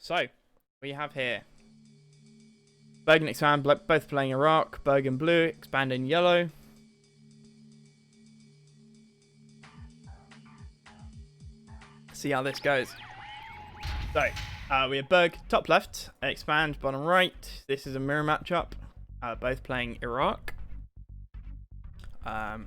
So, we have here Burg and Expand both playing Iraq, Burg in blue, Expand in yellow. See how this goes. So, we have Burg top left, Expand bottom right. This is a mirror matchup, both playing Iraq. I've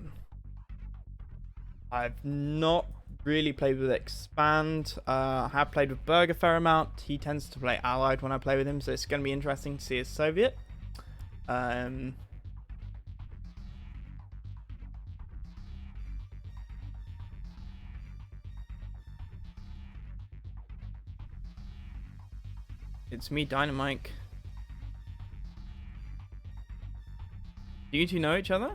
not really played with Expand. I have played with Burg a fair amount. He tends to play Allied when I play with him, so it's going to be interesting to see his Soviet. It's me, Dynamite. Do you two know each other?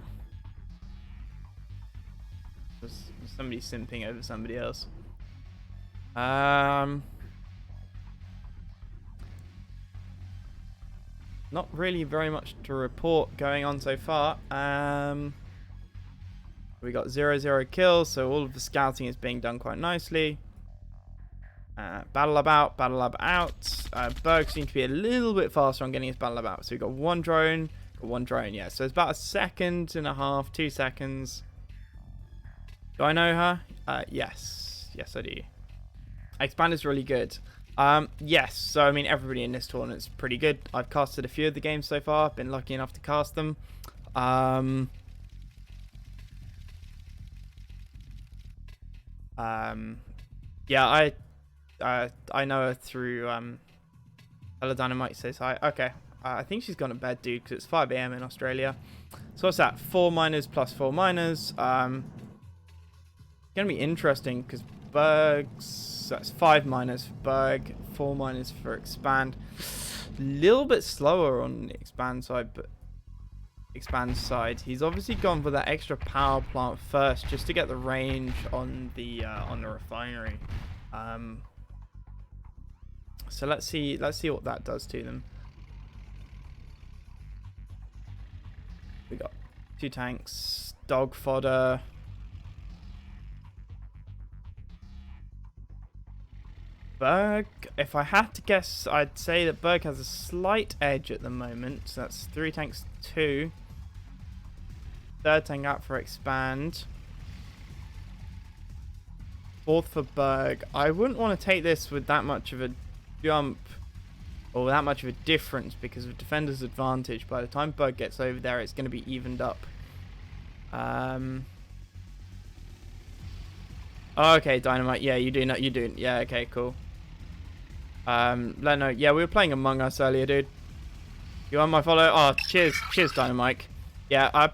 There's somebody simping over somebody else. Not really very much to report going on so far. We got 0-0 kills, so all of the scouting is being done quite nicely. Battle lab out, battle lab out. Burg seems to be a little bit faster on getting his battle lab out. So we got one drone, yeah. So it's about 1.5 seconds, 2 seconds. Do I know her? Yes. Yes, I do. Expand is really good. Yes, so I mean, everybody in this tournament is pretty good. I've casted a few of the games so far. I've been lucky enough to cast them. Yeah, I know her through Hello Dynamite says hi. Okay. I think she's gone to bed, dude, because it's 5 AM in Australia. So what's that? 4 miners plus 4 miners. Gonna be interesting because Burg's, that's 5 miners for Burg, 4 miners for Expand. A little bit slower on the Expand side, but Expand's side, he's obviously gone for that extra power plant first, just to get the range on the refinery. So let's see what that does to them. We got 2 tanks, dog fodder. Burg, if I had to guess, I'd say that Burg has a slight edge at the moment. So that's 3 tanks, 2. 3rd tank out for Expand. 4th for Burg. I wouldn't want to take this with that much of a jump or that much of a difference because of Defender's advantage. By the time Burg gets over there, it's going to be evened up. Okay, Dynamite. Yeah, you do know. You do. Yeah, okay, cool. Let know. Yeah, we were playing Among Us earlier, dude. You on my follow? Oh, cheers, Dynamite. Yeah, I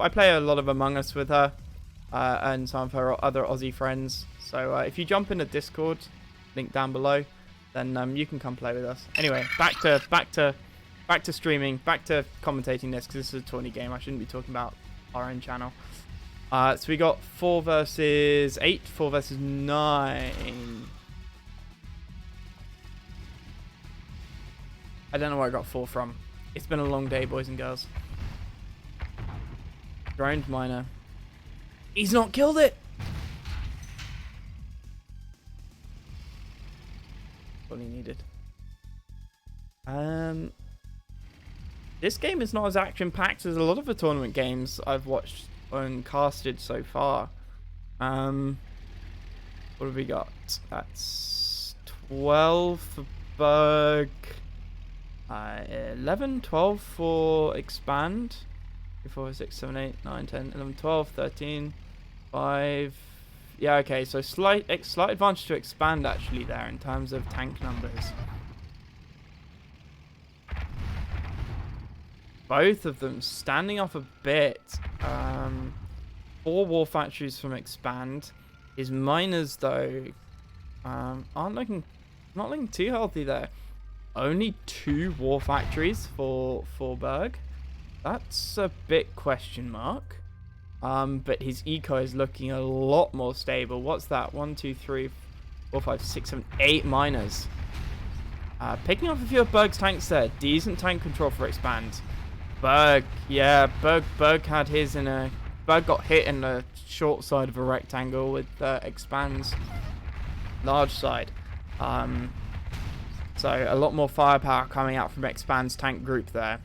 play a lot of Among Us with her, and some of her other Aussie friends. So if you jump in the Discord, link down below, then you can come play with us. Anyway, back to streaming, back to commentating this because this is a tourney game. I shouldn't be talking about our own channel. So we got 4 versus 8, 4 versus 9. I don't know where I got 4 from. It's been a long day, boys and girls. Droned miner. He's not killed it! What he needed. This game is not as action-packed as a lot of the tournament games I've watched and casted so far. What have we got? That's 12 for Burg. 11, 12 for Expand. 3, 4, 6, 7, 8, 9, 10, 11, 12, 13, 5. Yeah, okay, so slight advantage to Expand actually there in terms of tank numbers. Both of them standing off a bit. 4 war factories from Expand. His miners though not looking too healthy there. Only 2 war factories for Burg. That's a bit question mark. But his eco is looking a lot more stable. What's that? 1, 2, 3, 4, 5, 6, 7, 8 miners. Picking off a few of Burg's tanks there. Decent tank control for Expand. Burg, yeah, Burg had his in a... Burg got hit in the short side of a rectangle with Expand's large side. So a lot more firepower coming out from Expand's tank group there.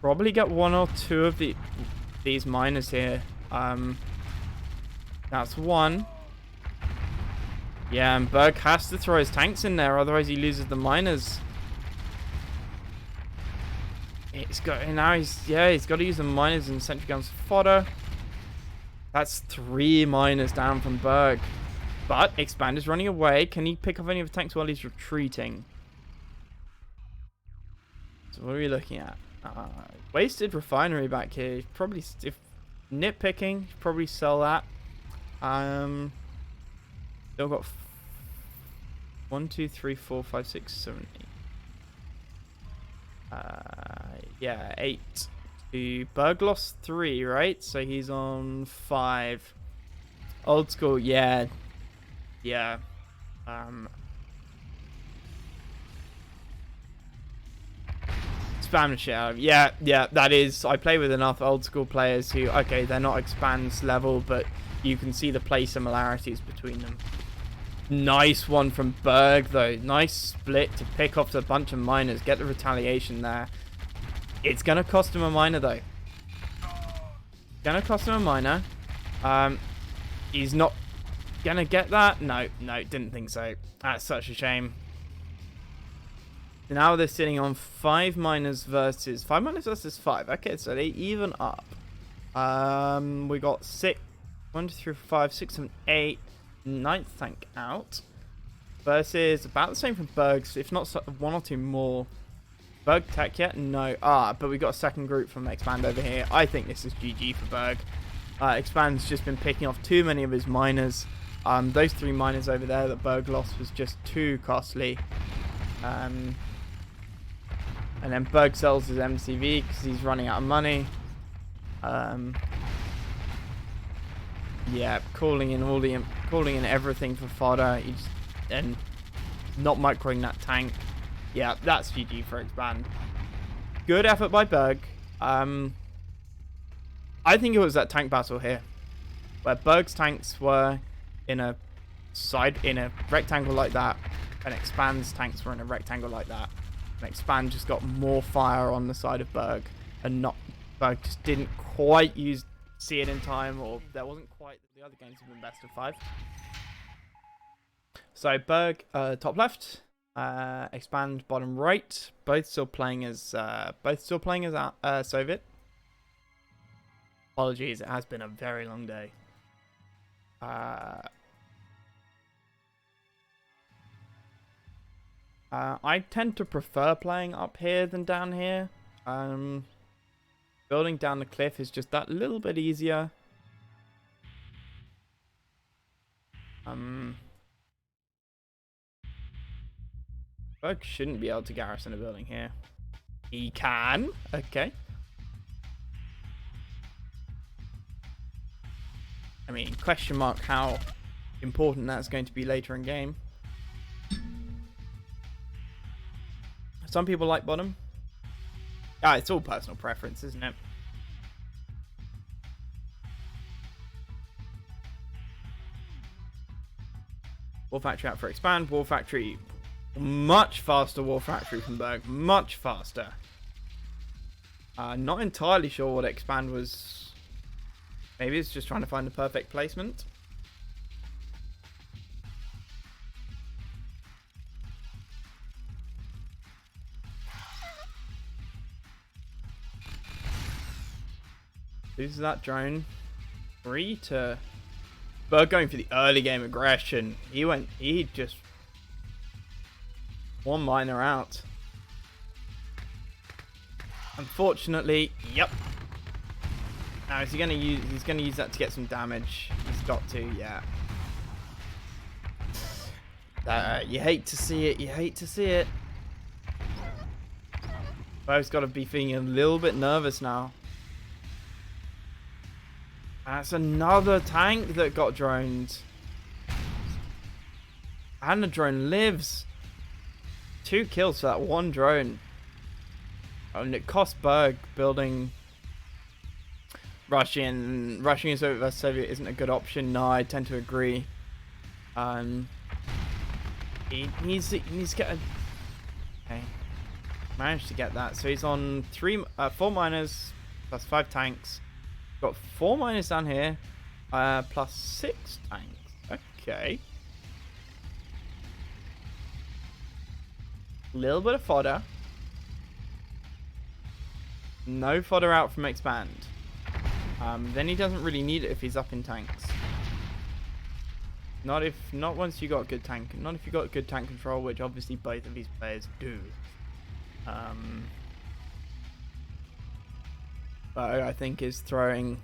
Probably get one or two of these miners here. That's one. Yeah, and Burg has to throw his tanks in there, otherwise he loses the miners. He's got to use the miners and sentry guns for fodder. That's 3 miners down from Burg. But Expand is running away. Can he pick off any of the tanks while he's retreating? So what are we looking at? Wasted refinery back here. Probably, if nitpicking, probably sell that. Still got 1, 2, 3, 4, 5, 6, 7, 8. Yeah, 8. Burg lost 3, right? So he's on 5. Old school, yeah. Yeah. Spam the shit out of. Yeah, that is. I play with enough old school players who, okay, they're not Expand's level, but you can see the play similarities between them. Nice one from Burg, though. Nice split to pick off a bunch of miners. Get the retaliation there. It's going to cost him a miner, though. Going to cost him a miner. He's not going to get that. No, didn't think so. That's such a shame. So now they're sitting on 5 miners versus 5 miners versus 5. Okay, so they even up. We got 6. 1, 2, 3, 4, 5, 6, 7, 8. 9th tank out. Versus about the same from Burg's, if not 1 or 2 more. Burg tech yet? No. But we got a second group from Expand over here. I think this is GG for Burg. Expand's just been picking off too many of his miners. Those 3 miners over there that Burg lost was just too costly. And then Burg sells his MCV because he's running out of money. Yeah, calling in everything for fodder. And not microing that tank. Yeah, that's GG for Expand. Good effort by Burg. I think it was that tank battle here, where Burg's tanks were in a rectangle like that, and Expand's tanks were in a rectangle like that. And Expand just got more fire on the side of Burg, and Burg just didn't quite see it in time, or there wasn't quite. The other games have been best of 5. So Burg top left, Expand bottom right. Both still playing as Soviet. Apologies, it has been a very long day. I tend to prefer playing up here than down here. Building down the cliff is just that little bit easier. Burg shouldn't be able to garrison a building here. He can. Okay. I mean, question mark how important that's going to be later in game. Some people like bottom. It's all personal preference, isn't it? War Factory out for Expand. War Factory, much faster War Factory from Burg. Much faster. Not entirely sure what Expand was. Maybe it's just trying to find the perfect placement. Loses that drone. 3 to Burg going for the early game aggression. He just 1 miner out. Unfortunately, yep. Now is he gonna use? He's gonna use that to get some damage. He's got to, yeah. You hate to see it. You hate to see it. Burg's got to be feeling a little bit nervous now. That's another tank that got droned. And the drone lives. 2 kills for that 1 drone. And it cost Burg building. Rushing Soviet versus Soviet isn't a good option. No, I tend to agree. He needs to get a... Okay. Managed to get that. So he's on 4 miners plus 5 tanks. Got 4 miners down here. Plus 6 tanks. Okay. Little bit of fodder. No fodder out from expand. Then he doesn't really need it if he's up in tanks. Not once you got good tank. Not if you got good tank control, which obviously both of these players do. But I think is throwing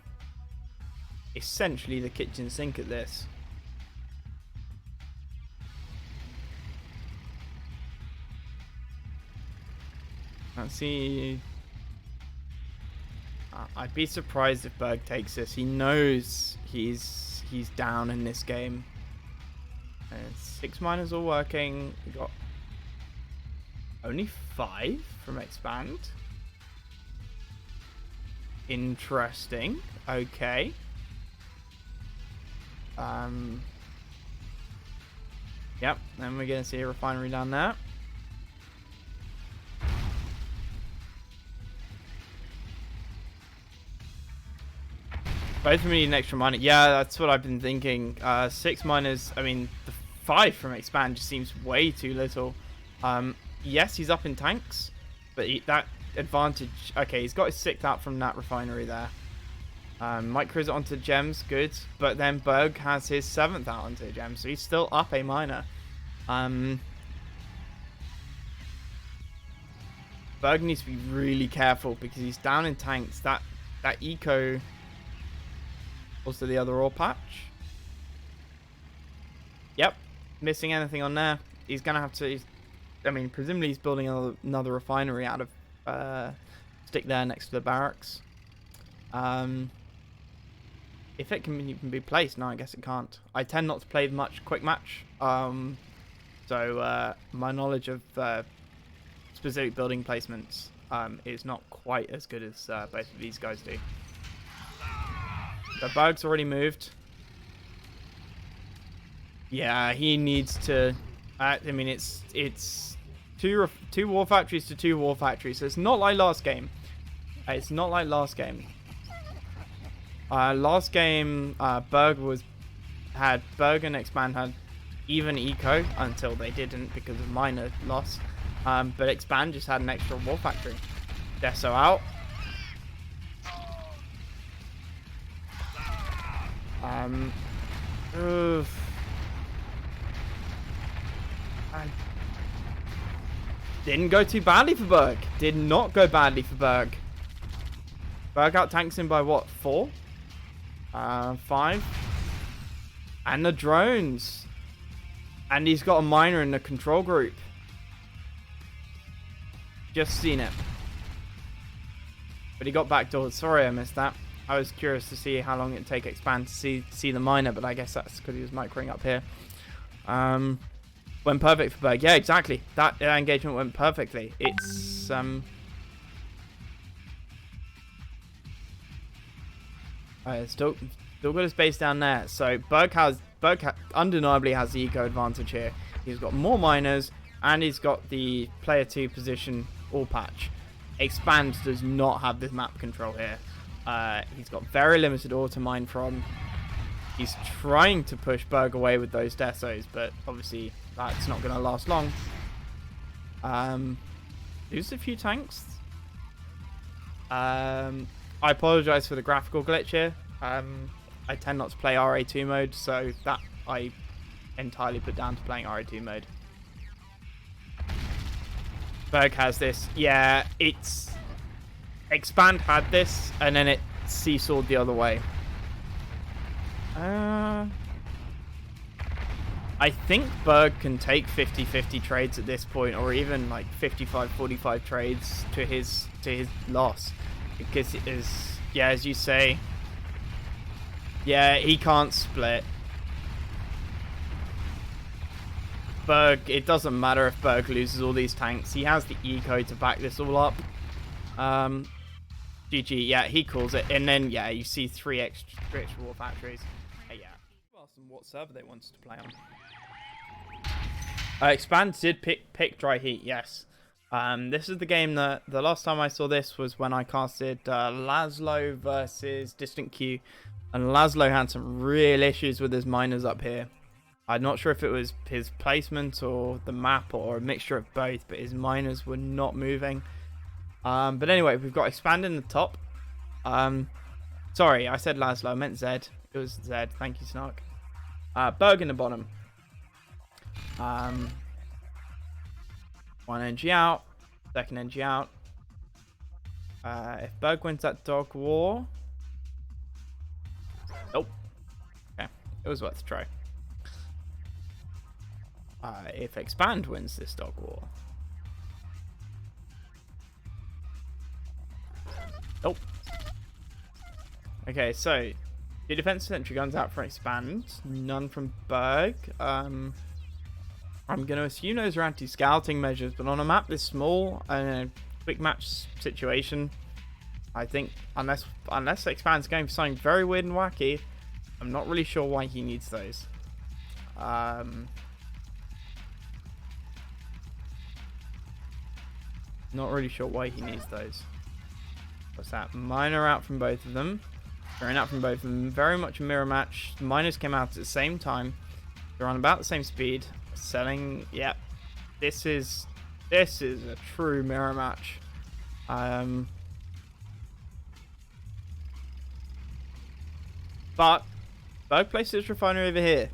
essentially the kitchen sink at this. Let's see. I'd be surprised if Burg takes this. He knows he's down in this game. And 6 miners all working. We got only 5 from expand. Interesting. Okay. Yep. Then we're gonna see a refinery down there. Both of them need an extra miner. Yeah, that's what I've been thinking. 6 miners. I mean, the 5 from expand just seems way too little. Yes, he's up in tanks, but that advantage. Okay, he's got his 6th out from that refinery there. Might cruise it onto gems, good. But then Burg has his 7th out onto gems, so he's still up a miner. Burg needs to be really careful because he's down in tanks. That eco. Also the other ore patch. Yep. Missing anything on there. He's going to have to... I mean, presumably he's building another refinery out of... stick there next to the barracks. If it can even be placed. No, I guess it can't. I tend not to play much quick match. So my knowledge of specific building placements is not quite as good as both of these guys do. The Burg's already moved. Yeah, he needs to... I mean, it's two war factories to 2 war factories. So it's not like last game. It's not like last game. Last game, Burg and Expand had even eco until they didn't because of minor loss. But Expand just had an extra war factory. Deso out. Didn't go too badly for Burg. Did not go badly for Burg. Burg out tanks him by what? 4? 5? And the drones. And he's got a miner in the control group. Just seen it. But he got backdoored. Sorry I missed that. I was curious to see how long it'd take Expand to see the miner, but I guess that's because he was microing up here. Went perfect for Burg. Yeah, exactly. That engagement went perfectly. It's still got his base down there. So Burg undeniably has the eco advantage here. He's got more miners and he's got the player 2 position all patch. Expand does not have this map control here. He's got very limited ore to mine from. He's trying to push Burg away with those desos, but obviously that's not going to last long. Lose a few tanks. I apologize for the graphical glitch here. I tend not to play RA2 mode, so that I entirely put down to playing RA2 mode. Burg has this. Yeah, it's... Expand had this, and then it seesawed the other way. I think Burg can take 50-50 trades at this point, or even like 55-45 trades to his loss, because it is, yeah, as you say, yeah, he can't split. Burg, it doesn't matter if Burg loses all these tanks. He has the eco to back this all up. GG, yeah, he calls it. And then, yeah, you see 3 extra war factories. Yeah. Ask them what server they wanted to play on. Expand did pick dry heat, yes. This is the game that the last time I saw this was when I casted Laszlo versus Distant Q, and Laszlo had some real issues with his miners up here. I'm not sure if it was his placement or the map or a mixture of both, but his miners were not moving. But anyway, we've got Expand in the top. Sorry, I said Laszlo, I meant Zed. It was Zed. Thank you, Snark. Burg in the bottom. One NG out, second NG out. If Burg wins that dog war, nope. Okay, it was worth a try. If Expand wins this dog war, nope. Okay, so the defensive sentry guns out for Expand, none from Burg. I'm going to assume those are anti-scouting measures, but on a map this small and a quick match situation, I think unless Expand's going for something very weird and wacky, I'm not really sure why he needs those. Not really sure why he needs those. What's that? Miner out from both of them. Drone out from both of them. Very much a mirror match. Miners came out at the same time. They're on about the same speed. Selling, yep. This is a true mirror match. But Burg placed his refinery over here.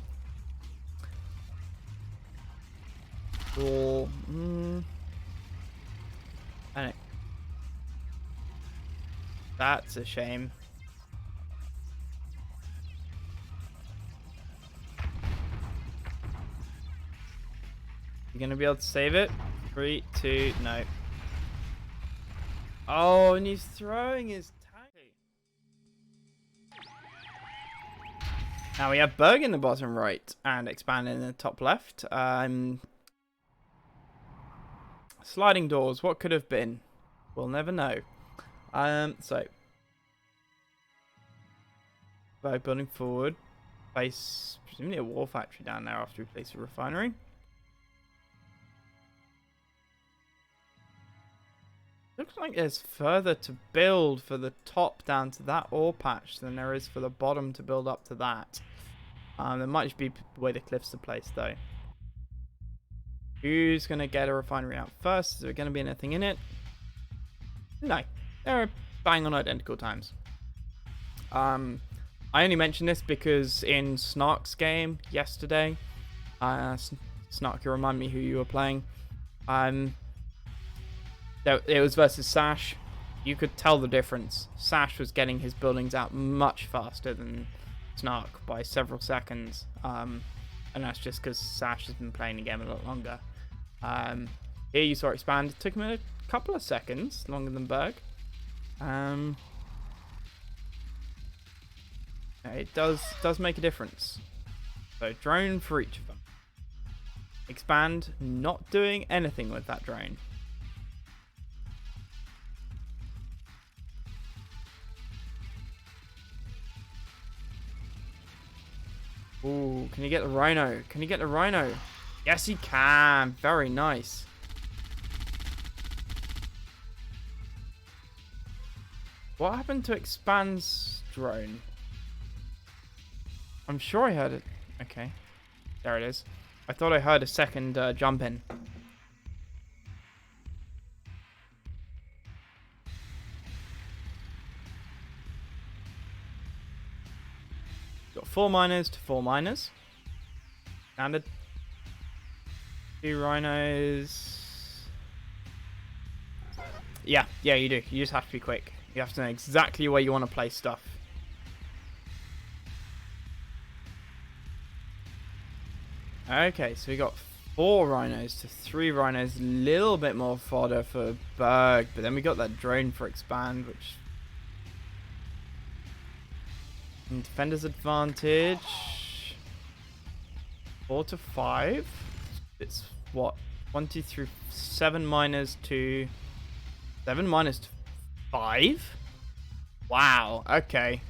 Or that's a shame. You gonna be able to save it? 3, 2, no. Oh, and he's throwing his tank. Now we have Burg in the bottom right and Expand in the top left. Sliding doors, what could have been? We'll never know. So Burg building forward. Place presumably a war factory down there after we place a refinery. Looks like there's further to build for the top down to that ore patch than there is for the bottom to build up to that. There might just be the way the cliffs are placed though. Who's going to get a refinery out first? Is there going to be anything in it? No. They're bang on identical times. I only mention this because in Snark's game yesterday, Snark, you remind me who you were playing. It was versus Sash. You could tell the difference. Sash was getting his buildings out much faster than Snark by several seconds. And that's just because Sash has been playing the game a lot longer. Here you saw Expand. It took him a couple of seconds longer than Burg. It does make a difference. So drone for each of them. Expand not doing anything with that drone. Ooh, can you get the rhino? Can you get the rhino? Yes, he can. Very nice. What happened to Expand's drone? I'm sure I heard it. Okay. There it is. I thought I heard a second jump in. Got 4 miners to 4 miners. Standard. 2 rhinos. Yeah, you do. You just have to be quick. You have to know exactly where you want to place stuff. Okay, so we got 4 rhinos to 3 rhinos. A little bit more fodder for Burg, but then we got that drone for Expand, which... Defender's advantage. 4 to 5. It's what? 1, 2, 3, 7 miners to 7 miners to 5. Wow. Okay.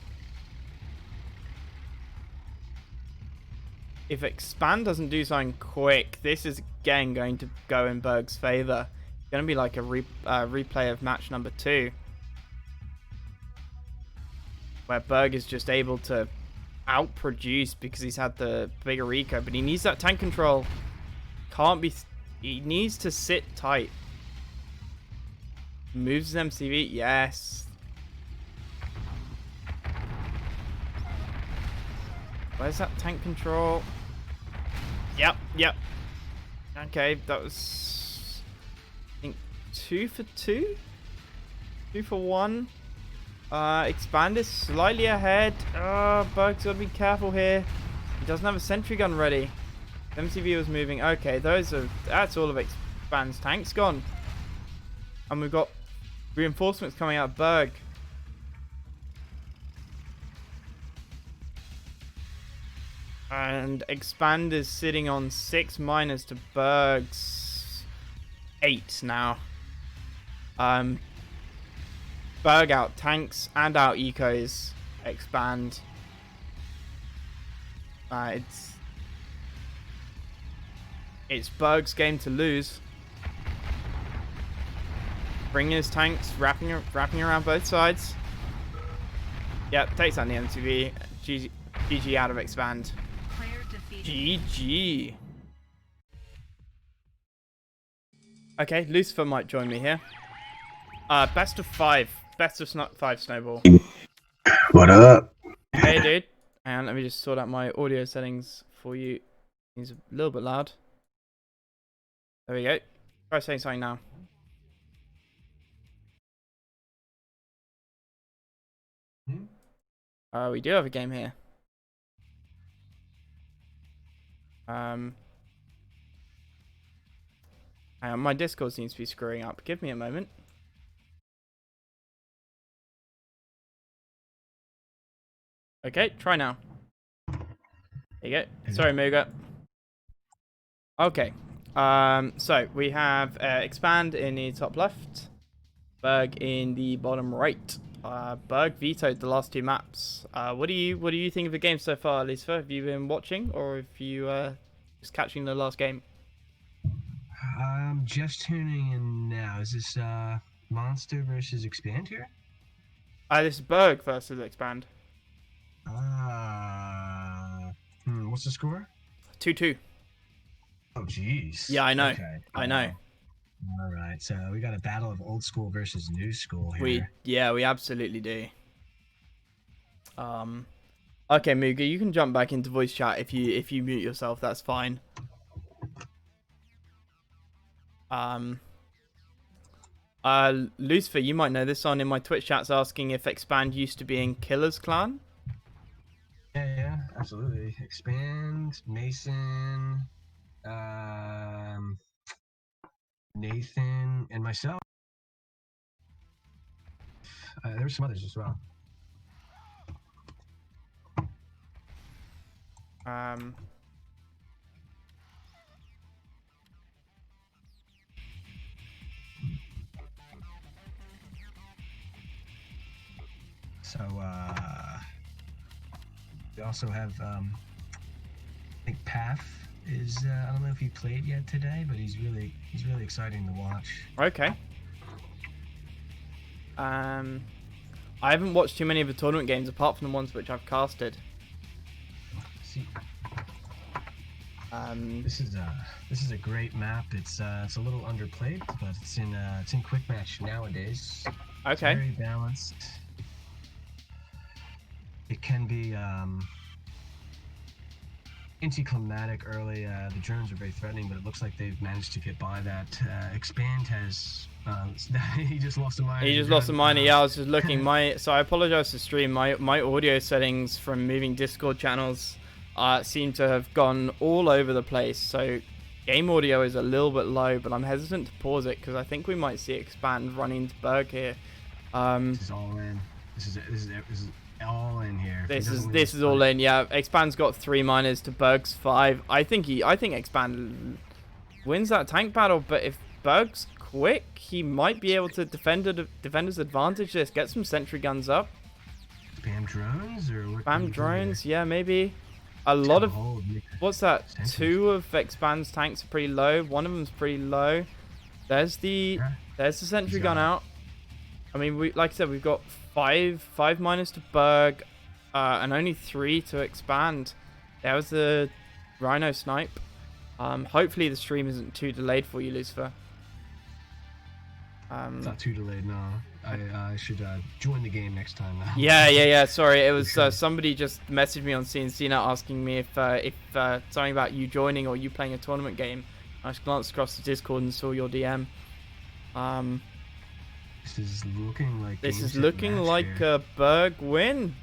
If Expand doesn't do something quick, this is again going to go in Burg's favor. It's going to be like a replay of match number 2. Where Burg is just able to outproduce because he's had the bigger eco. But he needs that tank control. Can't be... He needs to sit tight. Moves his MCV. Yes. Where's that tank control? Yep. Okay, that was... I think 2 for 2? 2 for 1? Expand is slightly ahead. Burg's gotta be careful here. He doesn't have a sentry gun ready. MCV was moving. Okay, that's all of Expand's tanks gone. And we've got reinforcements coming out of Burg. And Expand is sitting on 6 miners to Burg's 8 now. Burg out tanks and out ecos. Expand. It's Burg's game to lose. Bringing his tanks, wrapping around both sides. Yep, takes on the MTV. GG out of Expand. GG. Okay, Lucifer might join me here. Best of 5. Best of 5 Snowball. What up? Hey, dude. And let me just sort out my audio settings for you. He's a little bit loud. There we go. Try saying something now. We do have a game here. Hang on, my Discord seems to be screwing up. Give me a moment. Okay, try now. There you go. Sorry, Muga. Okay. So we have Expand in the top left, Burg in the bottom right. Burg vetoed the last 2 maps. What do you think of the game so far, Lucifer? Have you been watching, or have you just catching the last game? I'm just tuning in now. Is this Monster versus Expand here? This is Burg versus Expand. What's the score? 2-2. Oh, jeez. Yeah, I know. Okay. I know. All right, so we got a battle of old school versus new school here. We absolutely do. Okay, Muga, you can jump back into voice chat if you mute yourself. That's fine. Lucifer, you might know this. Someone in my Twitch chat's asking if Expand used to be in Killer's clan. Yeah, absolutely. Expand, Mason, Nathan, and myself. There were some others as well. So, we also have, I think Path is, I don't know if he played yet today, but he's really exciting to watch. Okay. I haven't watched too many of the tournament games apart from the ones which I've casted. See, this is a great map. It's a little underplayed, but it's in quick match nowadays. Okay. It's very balanced. It can be anticlimactic early. The drones are very threatening, but it looks like they've managed to get by that. Expand has he just lost a miner. He just lost a miner. Yeah, I was just looking. So I apologize to stream. My audio settings from moving Discord channels seem to have gone all over the place. So game audio is a little bit low, but I'm hesitant to pause it because I think we might see Expand run into Burg here. This is all in. This is all in here. This is all in. Yeah, Expand's got 3 miners to Burg's 5. I think Expand wins that tank battle, but if Burg's quick, he might be able to defender's advantage this. Get some sentry guns up. Spam drones or what? Spam drones, yeah, maybe. A lot of... Hold, What's that? sentries. 2 of Expand's tanks are pretty low. One of them's pretty low. There's the sentry gun got it. out. I mean, like I said, we've got 5 miners to Burg, and only 3 to Expand. There was the Rhino snipe. Hopefully the stream isn't too delayed for you, Lucifer. It's not too delayed, no. I should join the game next time now. Yeah. Sorry, it was somebody just messaged me on CNC now asking me if something about you joining or you playing a tournament game. I just glanced across the Discord and saw your DM. This is looking like a Burg win.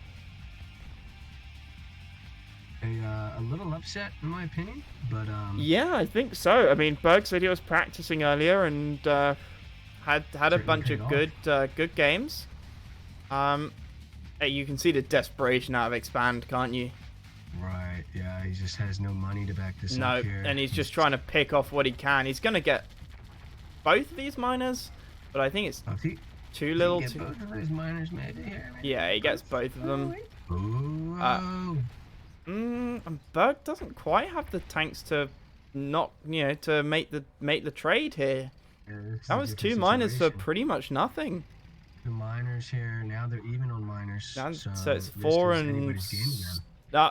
A little upset in my opinion, but yeah, I think so. I mean, Burg's video was practicing earlier and had a bunch of good games. You can see the desperation out of Expand, can't you? Right. Yeah, he just has no money to back this No, up here. and he's just trying to pick off what he can. He's gonna get both of these miners, but I think it's too little. Both of those miners maybe here. Yeah, he gets both of them. Ooh. And Burg doesn't quite have the tanks to to make the trade here. Yeah, That was 2 miners for pretty much nothing. 2 miners here. Now they're even on miners. So it's 4 and...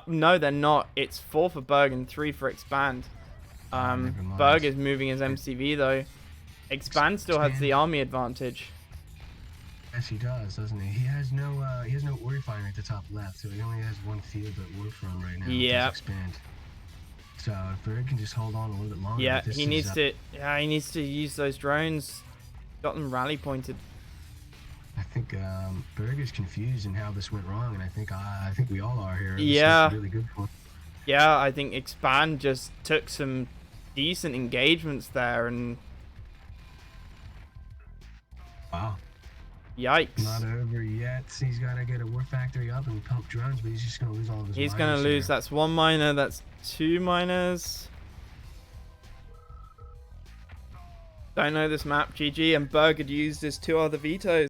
no, they're not. It's 4 for Burg and 3 for Expand. Burg is moving his MCV though. Expand still has the army advantage. Yes, he does, doesn't he? He has no ore refinery at the top left, so he only has 1 field at work from right now. Yeah. Expand. So if Burg can just hold on a little bit longer. Yeah, he needs to. Yeah, he needs to use those drones. Got them rally pointed. I think Burg is confused in how this went wrong, and I think we all are here. Yeah. Really good for. Yeah, I think Expand just took some decent engagements there, and wow. Yikes. Not over yet. He's got to get a war factory up and pump drones, but he's just going to lose all of his He's going to lose. Here. That's 1 miner. That's 2 miners. Don't know this map, GG. And Burg had used his 2 other vetoes.